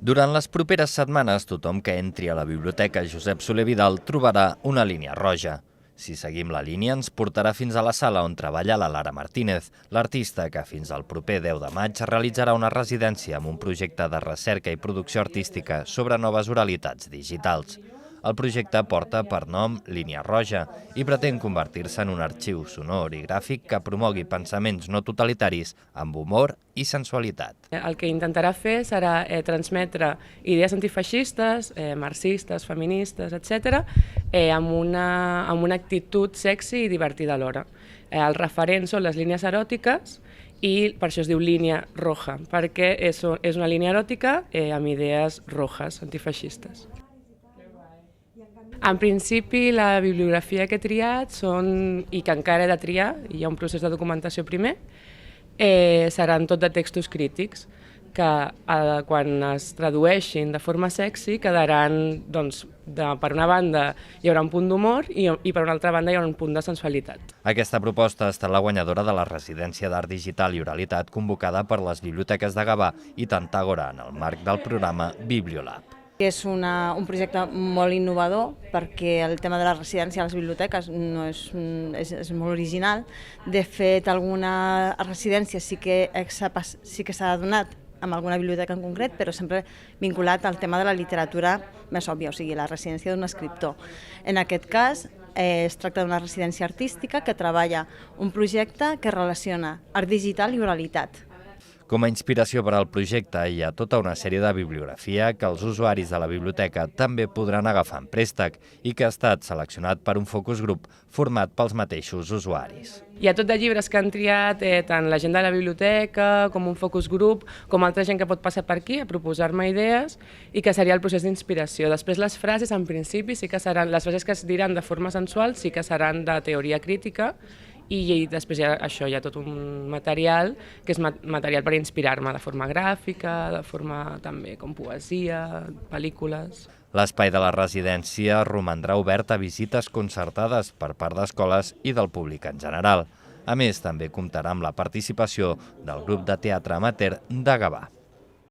Durant les properes setmanes, tothom que entri a la Biblioteca Josep Soler Vidal trobarà una línia roja. Si seguim la línia, ens portarà fins a la sala on treballa la Lara Martínez, l'artista que fins al proper 10 de maig realitzarà una residència amb un projecte de recerca i producció artística sobre noves oralitats digitals. El projecte porta per nom Línia Roja i pretén convertir-se en un arxiu sonor i gràfic que promogui pensaments no totalitaris amb humor i sensualitat. El que intentarà fer serà transmetre idees antifeixistes, marxistes, feministes, etc., amb una actitud sexy i divertida alhora. Els referents són les línies eròtiques i per això es diu línia roja, perquè és una línia eròtica amb idees rojas, antifeixistes. En principi, la bibliografia que he triat i que encara he de triar, hi ha un procés de documentació primer, seran tot de textos crítics, que quan es tradueixin de forma sexy quedaran, doncs, per una banda hi haurà un punt d'humor i per una altra banda hi haurà un punt de sensualitat. Aquesta proposta ha estat la guanyadora de la residència d'art digital i oralitat convocada per les biblioteques de Gavà i Tantàgora en el marc del programa Bibliolab. És un projecte molt innovador perquè el tema de la residència a les biblioteques no és molt original. De fet, alguna residència sí que s'ha donat amb alguna biblioteca en concret, però sempre vinculat al tema de la literatura més òbvia, o sigui, la residència d'un escriptor. En aquest cas, es tracta d'una residència artística que treballa un projecte que relaciona art digital i oralitat. Com a inspiració per al projecte hi ha tota una sèrie de bibliografia que els usuaris de la biblioteca també podran agafar en préstec i que ha estat seleccionat per un focus group format pels mateixos usuaris. Hi ha tot de llibres que han triat tant la gent de la biblioteca com un focus group, com altra gent que pot passar per aquí a proposar-me idees i que seria el procés d'inspiració. Després les frases, en principi, sí que seran, les frases que es diran de forma sensual sí que seran de teoria crítica i després hi ha tot un material que és material per inspirar-me de forma gràfica, de forma també com poesia, pel·lícules. L'espai de la residència romandrà obert a visites concertades per part d'escoles i del públic en general. A més, també comptarà amb la participació del grup de teatre amateur de Gavà.